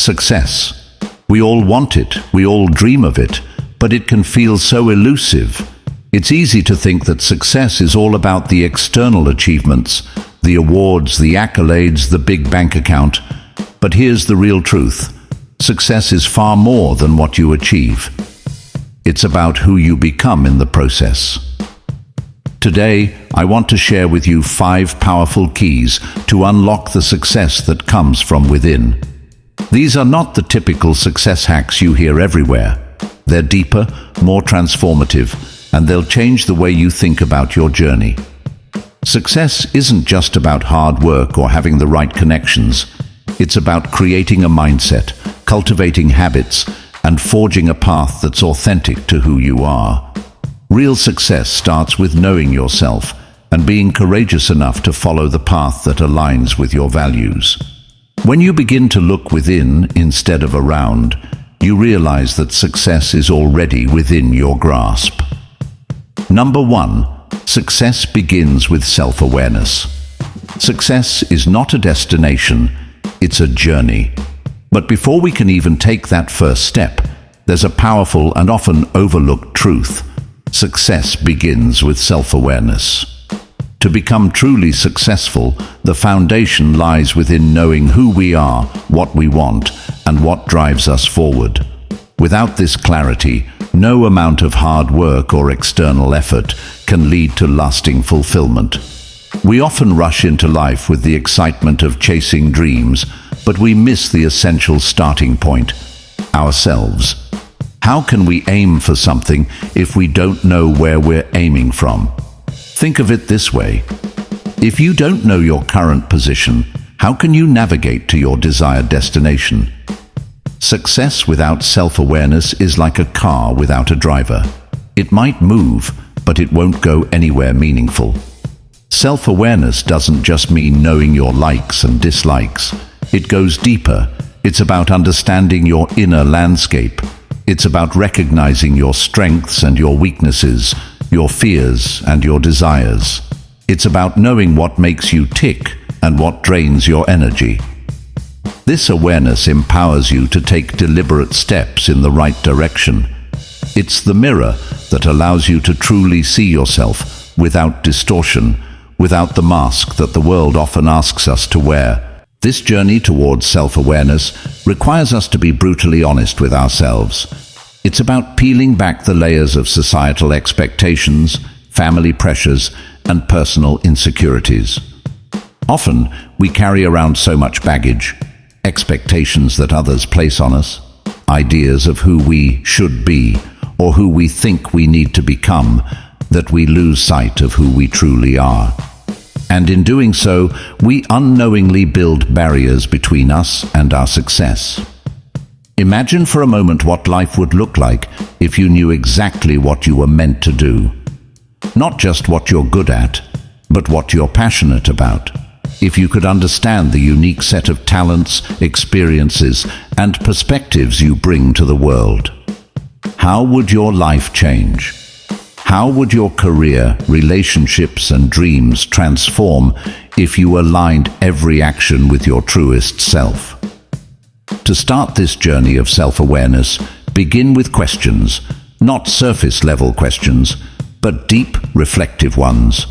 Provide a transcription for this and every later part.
Success. We all want it, we all dream of it, but it can feel so elusive. It's easy to think that success is all about the external achievements, the awards, the accolades, the big bank account. But here's the real truth. Success is far more than what you achieve. It's about who you become in the process. Today, I want to share with you 5 powerful keys to unlock the success that comes from within. These are not the typical success hacks you hear everywhere. They're deeper, more transformative, and they'll change the way you think about your journey. Success isn't just about hard work or having the right connections. It's about creating a mindset, cultivating habits, and forging a path that's authentic to who you are. Real success starts with knowing yourself and being courageous enough to follow the path that aligns with your values. When you begin to look within instead of around, you realize that success is already within your grasp. Number 1, success begins with self-awareness. Success is not a destination, it's a journey. But before we can even take that first step, there's a powerful and often overlooked truth. Success begins with self-awareness. To become truly successful, the foundation lies within knowing who we are, what we want, and what drives us forward. Without this clarity, no amount of hard work or external effort can lead to lasting fulfillment. We often rush into life with the excitement of chasing dreams, but we miss the essential starting point, ourselves. How can we aim for something if we don't know where we're aiming from? Think of it this way. If you don't know your current position, how can you navigate to your desired destination? Success without self-awareness is like a car without a driver. It might move, but it won't go anywhere meaningful. Self-awareness doesn't just mean knowing your likes and dislikes. It goes deeper. It's about understanding your inner landscape. It's about recognizing your strengths and your weaknesses, your fears and your desires. It's about knowing what makes you tick and what drains your energy. This awareness empowers you to take deliberate steps in the right direction. It's the mirror that allows you to truly see yourself without distortion, without the mask that the world often asks us to wear. This journey towards self-awareness requires us to be brutally honest with ourselves. It's about peeling back the layers of societal expectations, family pressures, and personal insecurities. Often, we carry around so much baggage, expectations that others place on us, ideas of who we should be or who we think we need to become, that we lose sight of who we truly are. And in doing so, we unknowingly build barriers between us and our success. Imagine for a moment what life would look like if you knew exactly what you were meant to do. Not just what you're good at, but what you're passionate about. If you could understand the unique set of talents, experiences, and perspectives you bring to the world. How would your life change? How would your career, relationships, and dreams transform if you aligned every action with your truest self? To start this journey of self-awareness, begin with questions, not surface-level questions, but deep, reflective ones.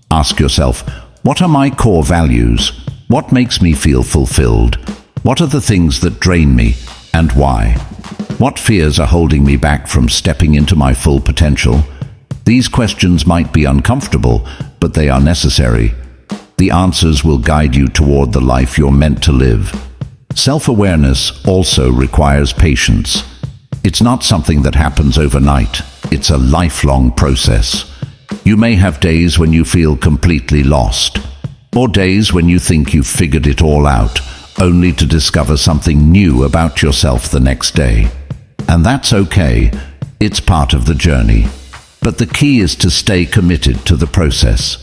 Ask yourself, what are my core values? What makes me feel fulfilled? What are the things that drain me, and why? What fears are holding me back from stepping into my full potential? These questions might be uncomfortable, but they are necessary. The answers will guide you toward the life you're meant to live. Self-awareness also requires patience. It's not something that happens overnight. It's a lifelong process. You may have days when you feel completely lost, or days when you think you've figured it all out, only to discover something new about yourself the next day. And that's okay. It's part of the journey. But the key is to stay committed to the process.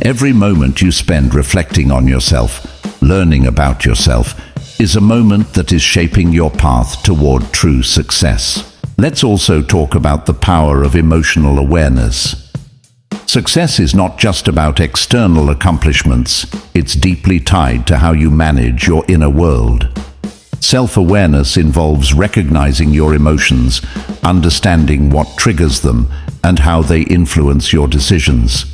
Every moment you spend reflecting on yourself, learning about yourself, is a moment that is shaping your path toward true success. Let's also talk about the power of emotional awareness. Success is not just about external accomplishments, it's deeply tied to how you manage your inner world. Self-awareness involves recognizing your emotions, understanding what triggers them, and how they influence your decisions.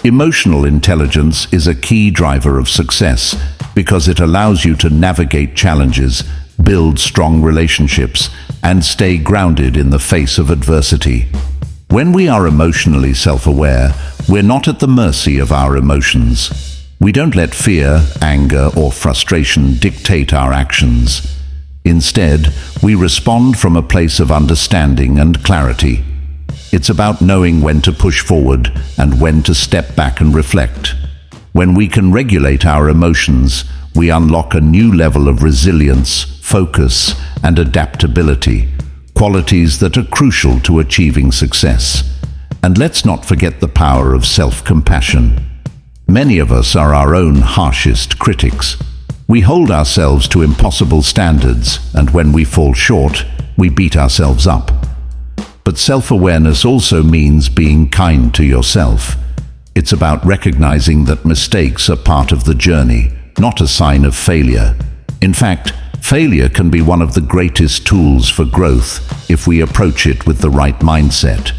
Emotional intelligence is a key driver of success because it allows you to navigate challenges, build strong relationships, and stay grounded in the face of adversity. When we are emotionally self-aware, we're not at the mercy of our emotions. We don't let fear, anger, or frustration dictate our actions. Instead, we respond from a place of understanding and clarity. It's about knowing when to push forward and when to step back and reflect. When we can regulate our emotions, we unlock a new level of resilience, focus, and adaptability, qualities that are crucial to achieving success. And let's not forget the power of self-compassion. Many of us are our own harshest critics. We hold ourselves to impossible standards, and when we fall short, we beat ourselves up. But self-awareness also means being kind to yourself. It's about recognizing that mistakes are part of the journey, not a sign of failure. In fact, failure can be one of the greatest tools for growth if we approach it with the right mindset.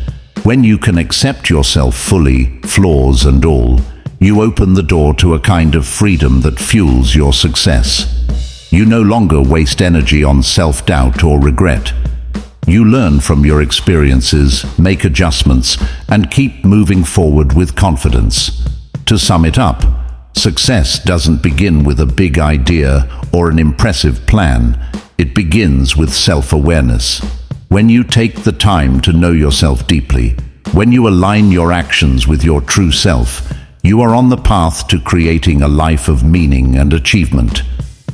When you can accept yourself fully, flaws and all, you open the door to a kind of freedom that fuels your success. You no longer waste energy on self-doubt or regret. You learn from your experiences, make adjustments, and keep moving forward with confidence. To sum it up, success doesn't begin with a big idea or an impressive plan. It begins with self-awareness. When you take the time to know yourself deeply, when you align your actions with your true self, you are on the path to creating a life of meaning and achievement.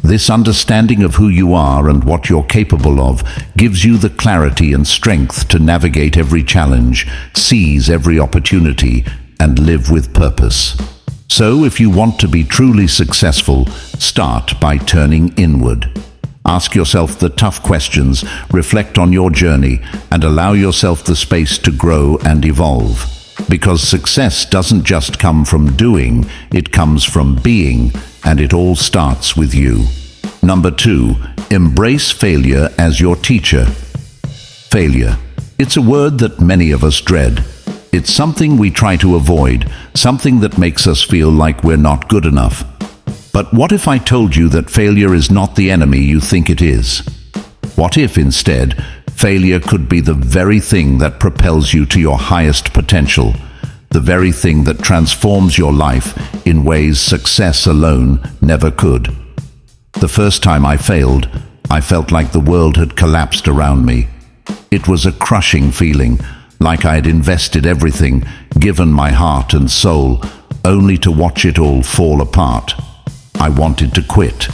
This understanding of who you are and what you're capable of gives you the clarity and strength to navigate every challenge, seize every opportunity, and live with purpose. So, if you want to be truly successful, start by turning inward. Ask yourself the tough questions, reflect on your journey, and allow yourself the space to grow and evolve. Because success doesn't just come from doing, it comes from being, and it all starts with you. Number 2, embrace failure as your teacher. Failure. It's a word that many of us dread. It's something we try to avoid, something that makes us feel like we're not good enough. But what if I told you that failure is not the enemy you think it is? What if, instead, failure could be the very thing that propels you to your highest potential, the very thing that transforms your life in ways success alone never could? The first time I failed, I felt like the world had collapsed around me. It was a crushing feeling, like I had invested everything, given my heart and soul, only to watch it all fall apart. I wanted to quit.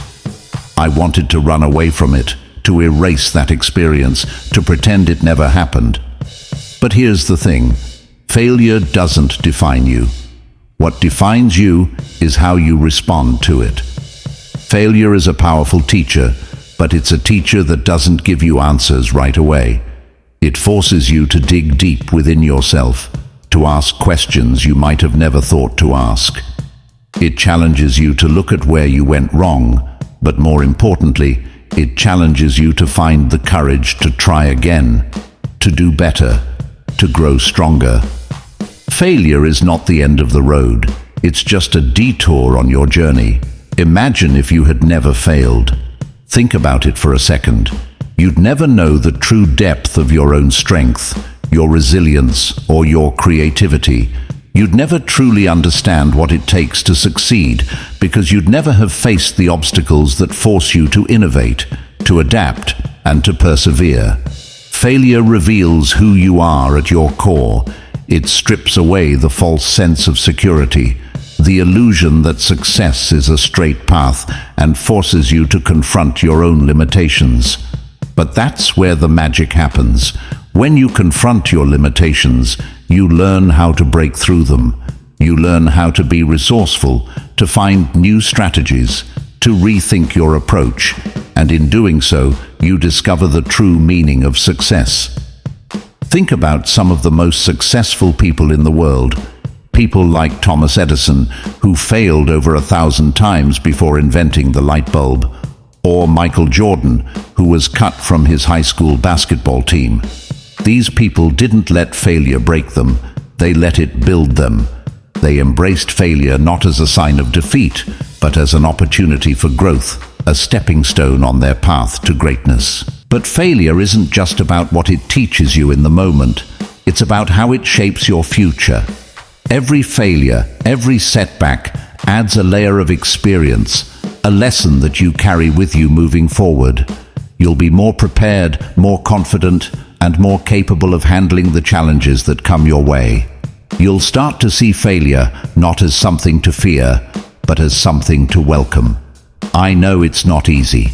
I wanted to run away from it, to erase that experience, to pretend it never happened. But here's the thing, failure doesn't define you. What defines you is how you respond to it. Failure is a powerful teacher, but it's a teacher that doesn't give you answers right away. It forces you to dig deep within yourself, to ask questions you might have never thought to ask. It challenges you to look at where you went wrong, but more importantly, it challenges you to find the courage to try again, to do better, to grow stronger. Failure is not the end of the road. It's just a detour on your journey. Imagine if you had never failed. Think about it for a second. You'd never know the true depth of your own strength, your resilience, or your creativity. You'd never truly understand what it takes to succeed because you'd never have faced the obstacles that force you to innovate, to adapt, and to persevere. Failure reveals who you are at your core. It strips away the false sense of security, the illusion that success is a straight path, and forces you to confront your own limitations. But that's where the magic happens. When you confront your limitations, you learn how to break through them. You learn how to be resourceful, to find new strategies, to rethink your approach, and in doing so, you discover the true meaning of success. Think about some of the most successful people in the world. People like Thomas Edison, who failed over 1,000 times before inventing the light bulb, Or Michael Jordan, who was cut from his high school basketball team. These people didn't let failure break them, they let it build them. They embraced failure not as a sign of defeat, but as an opportunity for growth, a stepping stone on their path to greatness. But failure isn't just about what it teaches you in the moment, it's about how it shapes your future. Every failure, every setback adds a layer of experience, a lesson that you carry with you moving forward. You'll be more prepared, more confident, and more capable of handling the challenges that come your way. You'll start to see failure not as something to fear, but as something to welcome. I know it's not easy.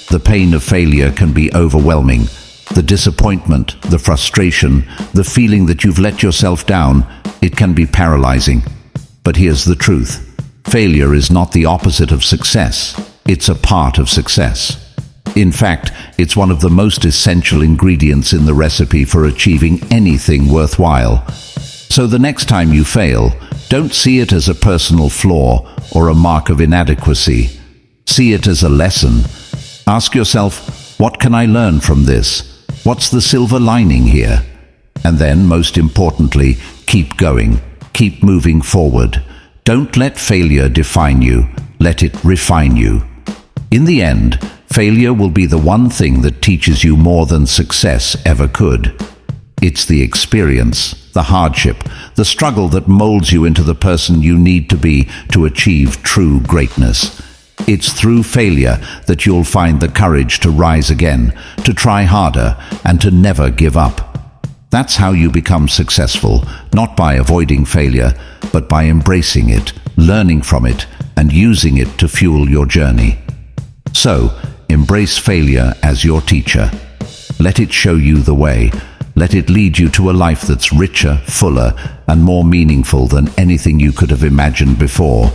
The pain of failure can be overwhelming. The disappointment, the frustration, the feeling that you've let yourself down, it can be paralyzing. But here's the truth. Failure is not the opposite of success. It's a part of success. In fact, it's one of the most essential ingredients in the recipe for achieving anything worthwhile. So the next time you fail, don't see it as a personal flaw or a mark of inadequacy. See it as a lesson. Ask yourself, what can I learn from this? What's the silver lining here? And then, most importantly, keep going. Keep moving forward. Don't let failure define you. Let it refine you. In the end, failure will be the one thing that teaches you more than success ever could. It's the experience, the hardship, the struggle that molds you into the person you need to be to achieve true greatness. It's through failure that you'll find the courage to rise again, to try harder, and to never give up. That's how you become successful, not by avoiding failure, but by embracing it, learning from it, and using it to fuel your journey. So, embrace failure as your teacher. Let it show you the way. Let it lead you to a life that's richer, fuller, and more meaningful than anything you could have imagined before.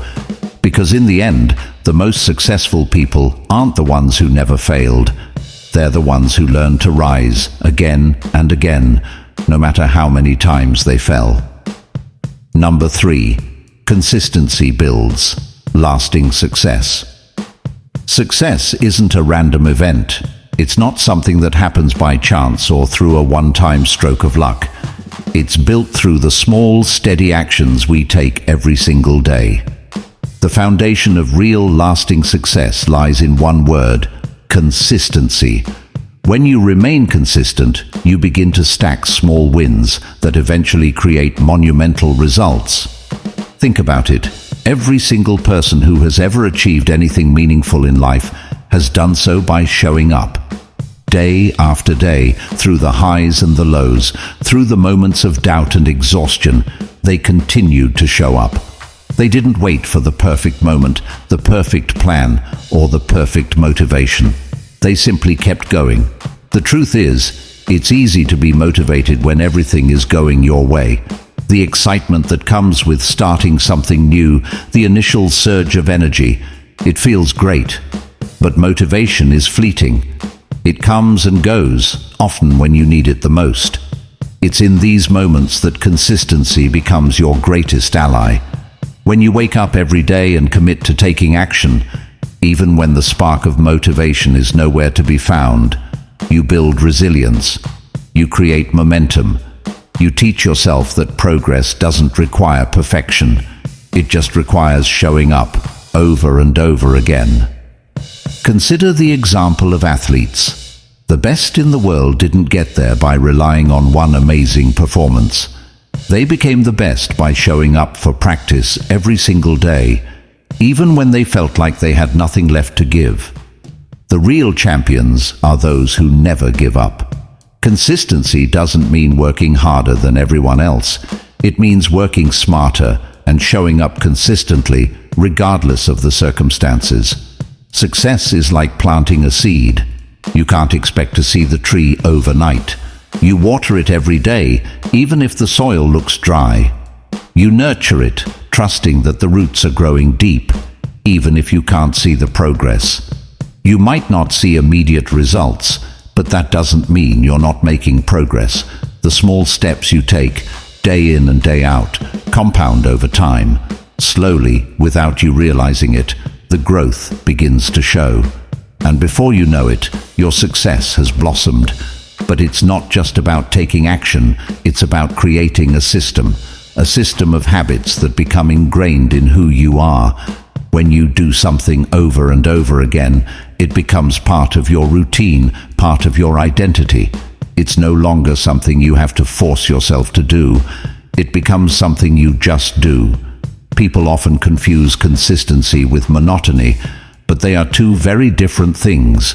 Because in the end, the most successful people aren't the ones who never failed. They're the ones who learn to rise again and again, no matter how many times they fell. Number 3. Consistency builds lasting success. Success isn't a random event. It's not something that happens by chance or through a one-time stroke of luck. It's built through the small, steady actions we take every single day. The foundation of real, lasting success lies in one word: consistency. When you remain consistent, you begin to stack small wins that eventually create monumental results. Think about it. Every single person who has ever achieved anything meaningful in life has done so by showing up. Day after day, through the highs and the lows, through the moments of doubt and exhaustion, they continued to show up. They didn't wait for the perfect moment, the perfect plan, or the perfect motivation. They simply kept going. The truth is, it's easy to be motivated when everything is going your way. The excitement that comes with starting something new, the initial surge of energy, it feels great. But motivation is fleeting. It comes and goes, often when you need it the most. It's in these moments that consistency becomes your greatest ally. When you wake up every day and commit to taking action, even when the spark of motivation is nowhere to be found, you build resilience. You create momentum. You teach yourself that progress doesn't require perfection. It just requires showing up over and over again. Consider the example of athletes. The best in the world didn't get there by relying on one amazing performance. They became the best by showing up for practice every single day, even when they felt like they had nothing left to give. The real champions are those who never give up. Consistency doesn't mean working harder than everyone else. It means working smarter and showing up consistently, regardless of the circumstances. Success is like planting a seed. You can't expect to see the tree overnight. You water it every day, even if the soil looks dry. You nurture it, trusting that the roots are growing deep, even if you can't see the progress. You might not see immediate results, but that doesn't mean you're not making progress. The small steps you take, day in and day out, compound over time. Slowly, without you realizing it, the growth begins to show. And before you know it, your success has blossomed. But it's not just about taking action, it's about creating a system of habits that become ingrained in who you are. When you do something over and over again, it becomes part of your routine, part of your identity. It's no longer something you have to force yourself to do. It becomes something you just do. People often confuse consistency with monotony, but they are two very different things.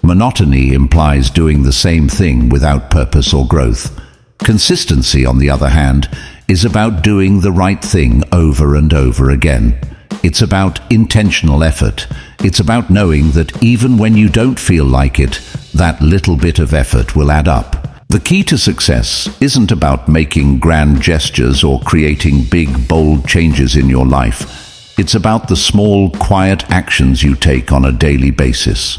Monotony implies doing the same thing without purpose or growth. Consistency, on the other hand, is about doing the right thing over and over again. It's about intentional effort. It's about knowing that even when you don't feel like it, that little bit of effort will add up. The key to success isn't about making grand gestures or creating big, bold changes in your life. It's about the small, quiet actions you take on a daily basis.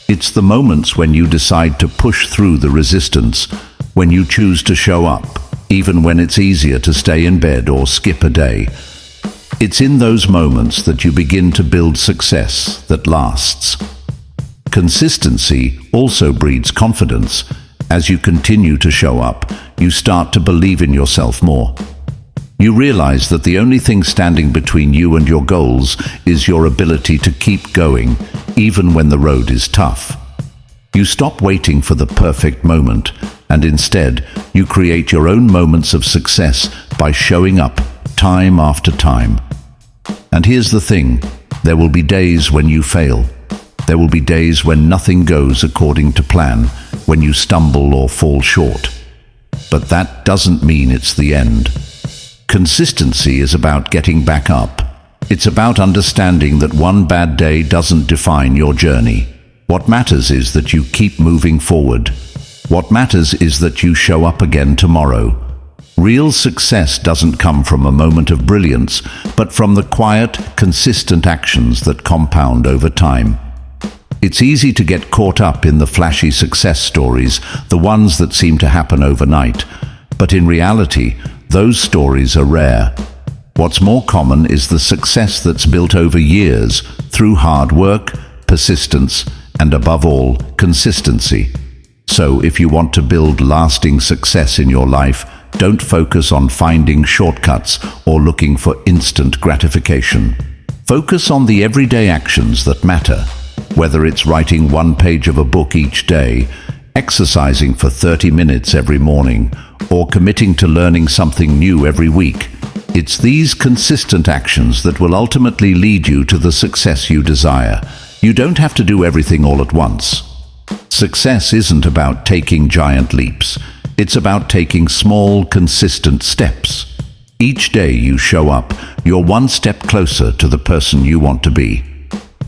It's the moments when you decide to push through the resistance, when you choose to show up, even when it's easier to stay in bed or skip a day. It's in those moments that you begin to build success that lasts. Consistency also breeds confidence. As you continue to show up, you start to believe in yourself more. You realize that the only thing standing between you and your goals is your ability to keep going, even when the road is tough. You stop waiting for the perfect moment, and instead, you create your own moments of success by showing up time after time. And here's the thing, there will be days when you fail. There will be days when nothing goes according to plan, when you stumble or fall short. But that doesn't mean it's the end. Consistency is about getting back up. It's about understanding that one bad day doesn't define your journey. What matters is that you keep moving forward. What matters is that you show up again tomorrow. Real success doesn't come from a moment of brilliance, but from the quiet, consistent actions that compound over time. It's easy to get caught up in the flashy success stories, the ones that seem to happen overnight. But in reality, those stories are rare. What's more common is the success that's built over years through hard work, persistence, and above all, consistency. So if you want to build lasting success in your life, don't focus on finding shortcuts or looking for instant gratification. Focus on the everyday actions that matter. Whether it's writing one page of a book each day, exercising for 30 minutes every morning, or committing to learning something new every week, it's these consistent actions that will ultimately lead you to the success you desire. You don't have to do everything all at once. Success isn't about taking giant leaps. It's about taking small, consistent steps. Each day you show up, you're one step closer to the person you want to be.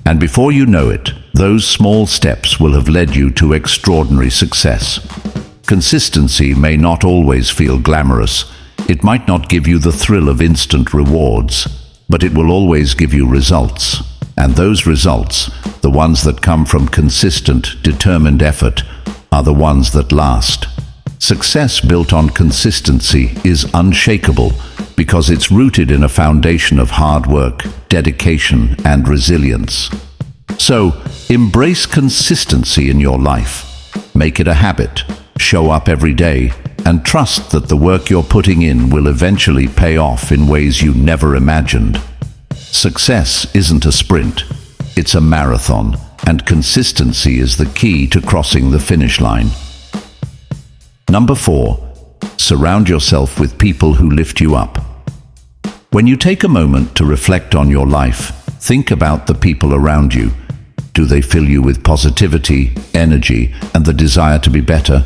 And before you know it, those small steps will have led you to extraordinary success. Consistency may not always feel glamorous. It might not give you the thrill of instant rewards, but it will always give you results. And those results, the ones that come from consistent, determined effort, are the ones that last. Success built on consistency is unshakable because it's rooted in a foundation of hard work, dedication, and resilience. So, embrace consistency in your life. Make it a habit. Show up every day, and trust that the work you're putting in will eventually pay off in ways you never imagined. Success isn't a sprint, it's a marathon, and consistency is the key to crossing the finish line. Number 4, surround yourself with people who lift you up. When you take a moment to reflect on your life, think about the people around you. Do they fill you with positivity, energy, and the desire to be better?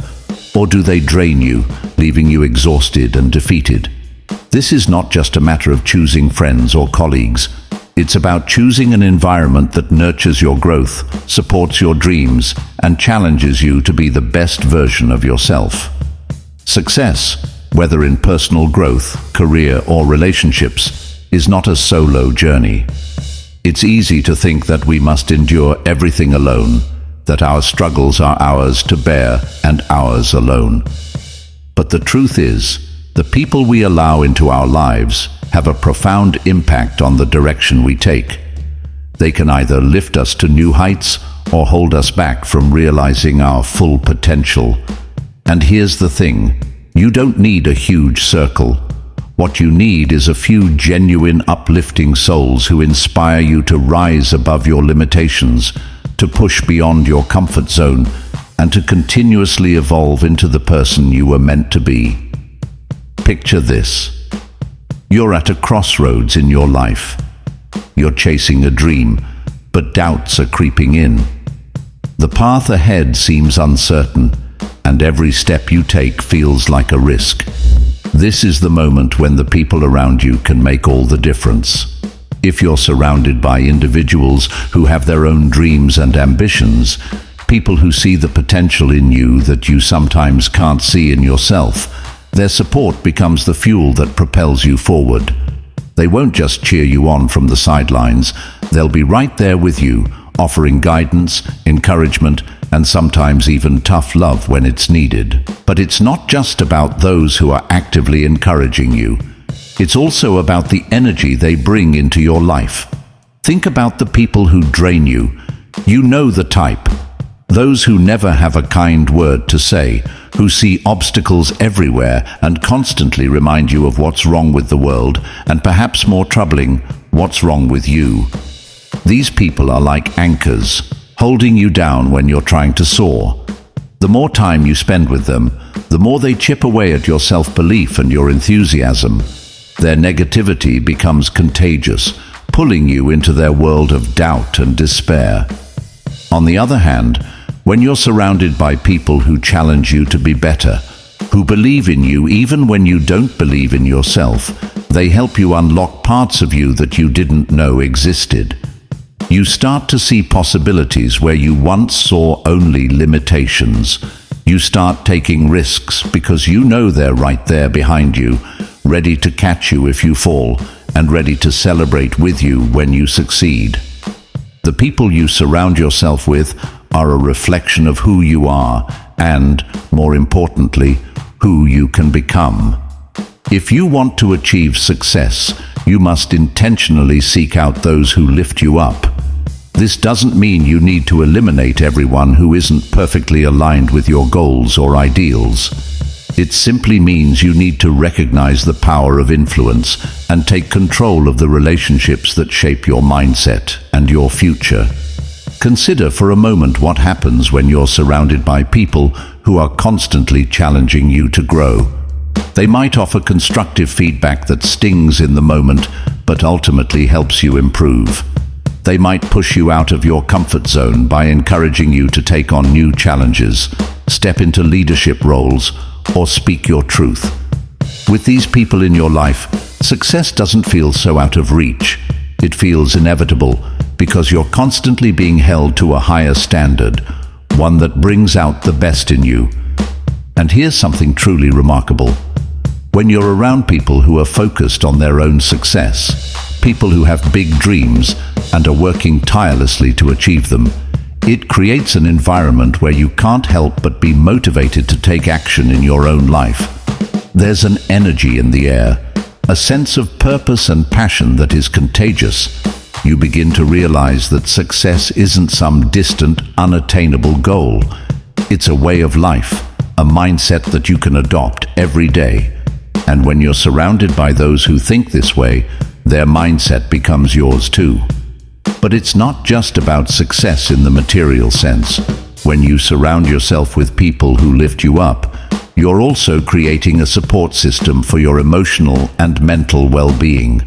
Or do they drain you, leaving you exhausted and defeated? This is not just a matter of choosing friends or colleagues. It's about choosing an environment that nurtures your growth, supports your dreams, and challenges you to be the best version of yourself. Success, whether in personal growth, career, or relationships, is not a solo journey. It's easy to think that we must endure everything alone, that our struggles are ours to bear and ours alone. But the truth is, the people we allow into our lives have a profound impact on the direction we take. They can either lift us to new heights or hold us back from realizing our full potential. And here's the thing, you don't need a huge circle. What you need is a few genuine, uplifting souls who inspire you to rise above your limitations, to push beyond your comfort zone, and to continuously evolve into the person you were meant to be. Picture this. You're at a crossroads in your life. You're chasing a dream, but doubts are creeping in. The path ahead seems uncertain, and every step you take feels like a risk. This is the moment when the people around you can make all the difference. If you're surrounded by individuals who have their own dreams and ambitions, people who see the potential in you that you sometimes can't see in yourself, their support becomes the fuel that propels you forward. They won't just cheer you on from the sidelines, they'll be right there with you, offering guidance, encouragement, and sometimes even tough love when it's needed. But it's not just about those who are actively encouraging you. It's also about the energy they bring into your life. Think about the people who drain you. You know the type. Those who never have a kind word to say, who see obstacles everywhere and constantly remind you of what's wrong with the world, and perhaps more troubling, what's wrong with you. These people are like anchors, holding you down when you're trying to soar. The more time you spend with them, the more they chip away at your self-belief and your enthusiasm. Their negativity becomes contagious, pulling you into their world of doubt and despair. On the other hand, when you're surrounded by people who challenge you to be better, who believe in you even when you don't believe in yourself, they help you unlock parts of you that you didn't know existed. You start to see possibilities where you once saw only limitations. You start taking risks because you know they're right there behind you, ready to catch you if you fall, and ready to celebrate with you when you succeed. The people you surround yourself with are a reflection of who you are and, more importantly, who you can become. If you want to achieve success, you must intentionally seek out those who lift you up. This doesn't mean you need to eliminate everyone who isn't perfectly aligned with your goals or ideals. It simply means you need to recognize the power of influence and take control of the relationships that shape your mindset and your future. Consider for a moment what happens when you're surrounded by people who are constantly challenging you to grow. They might offer constructive feedback that stings in the moment, but ultimately helps you improve. They might push you out of your comfort zone by encouraging you to take on new challenges, step into leadership roles, or speak your truth. With these people in your life, success doesn't feel so out of reach. It feels inevitable because you're constantly being held to a higher standard, one that brings out the best in you. And here's something truly remarkable. When you're around people who are focused on their own success, people who have big dreams and are working tirelessly to achieve them, it creates an environment where you can't help but be motivated to take action in your own life. There's an energy in the air, a sense of purpose and passion that is contagious. You begin to realize that success isn't some distant, unattainable goal. It's a way of life, a mindset that you can adopt every day. And when you're surrounded by those who think this way, their mindset becomes yours too. But it's not just about success in the material sense. When you surround yourself with people who lift you up, you're also creating a support system for your emotional and mental well-being.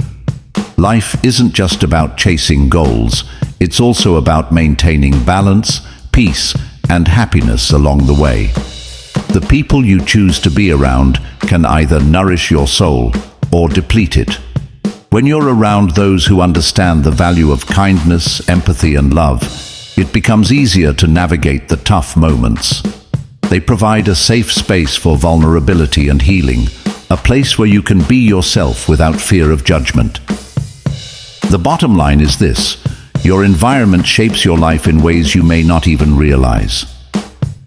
Life isn't just about chasing goals, it's also about maintaining balance, peace, and happiness along the way. The people you choose to be around can either nourish your soul or deplete it. When you're around those who understand the value of kindness, empathy, and love, it becomes easier to navigate the tough moments. They provide a safe space for vulnerability and healing, a place where you can be yourself without fear of judgment. The bottom line is this: your environment shapes your life in ways you may not even realize.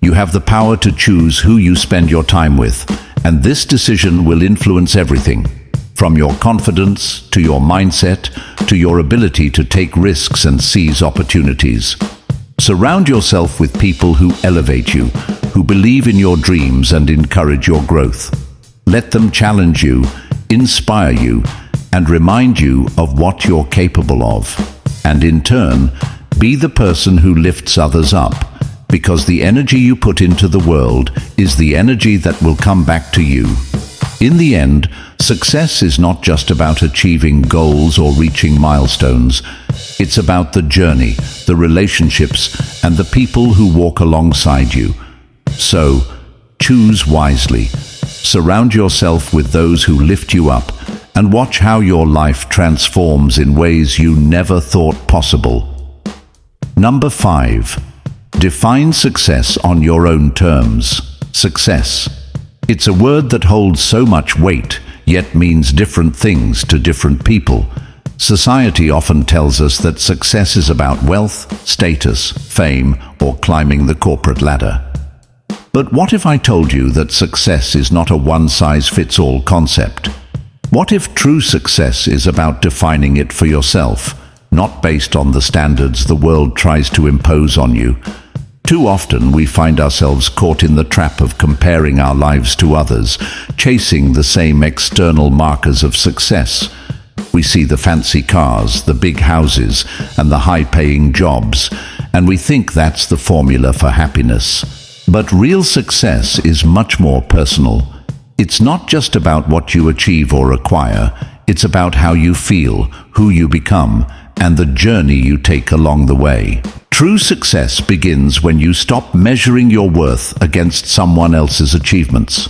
You have the power to choose who you spend your time with, and this decision will influence everything, from your confidence, to your mindset, to your ability to take risks and seize opportunities. Surround yourself with people who elevate you, who believe in your dreams and encourage your growth. Let them challenge you, inspire you, and remind you of what you're capable of. And in turn, be the person who lifts others up, because the energy you put into the world is the energy that will come back to you. In the end, success is not just about achieving goals or reaching milestones. It's about the journey, the relationships, and the people who walk alongside you. So, choose wisely. Surround yourself with those who lift you up, and watch how your life transforms in ways you never thought possible. Number 5. Define success on your own terms. Success. It's a word that holds so much weight, yet means different things to different people. Society often tells us that success is about wealth, status, fame, or climbing the corporate ladder. But what if I told you that success is not a one-size-fits-all concept? What if true success is about defining it for yourself, not based on the standards the world tries to impose on you? Too often we find ourselves caught in the trap of comparing our lives to others, chasing the same external markers of success. We see the fancy cars, the big houses, and the high-paying jobs, and we think that's the formula for happiness. But real success is much more personal. It's not just about what you achieve or acquire, it's about how you feel, who you become, and the journey you take along the way. True success begins when you stop measuring your worth against someone else's achievements.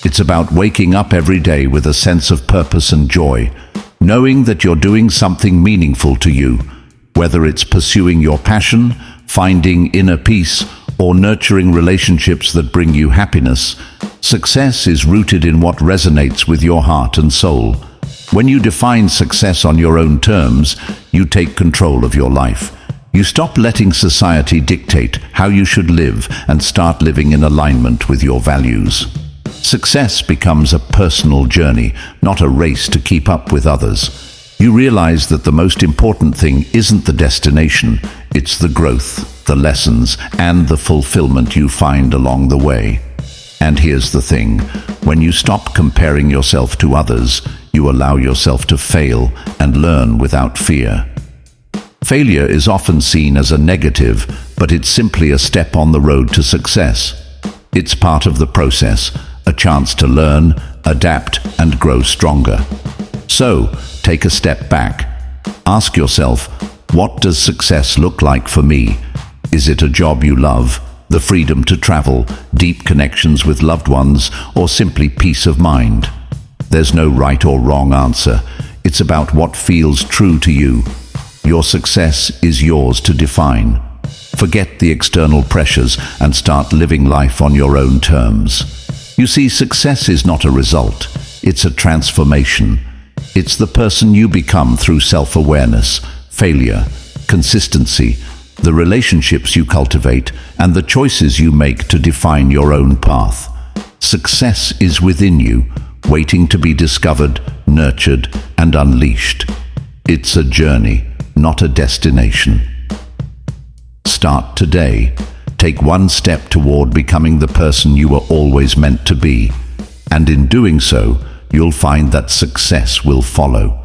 It's about waking up every day with a sense of purpose and joy, knowing that you're doing something meaningful to you, whether it's pursuing your passion, finding inner peace, or nurturing relationships that bring you happiness. Success is rooted in what resonates with your heart and soul. When you define success on your own terms, you take control of your life. You stop letting society dictate how you should live and start living in alignment with your values. Success becomes a personal journey, not a race to keep up with others. You realize that the most important thing isn't the destination, it's the growth, the lessons, and the fulfillment you find along the way. And here's the thing, when you stop comparing yourself to others, you allow yourself to fail and learn without fear. Failure is often seen as a negative, but it's simply a step on the road to success. It's part of the process, a chance to learn, adapt, and grow stronger. So, take a step back. Ask yourself, what does success look like for me? Is it a job you love, the freedom to travel, deep connections with loved ones, or simply peace of mind? There's no right or wrong answer. It's about what feels true to you. Your success is yours to define. Forget the external pressures and start living life on your own terms. You see, success is not a result, it's a transformation. It's the person you become through self-awareness, failure, consistency, the relationships you cultivate, and the choices you make to define your own path. Success is within you, waiting to be discovered, nurtured, and unleashed. It's a journey, not a destination. Start today. Take one step toward becoming the person you were always meant to be. And in doing so, you'll find that success will follow.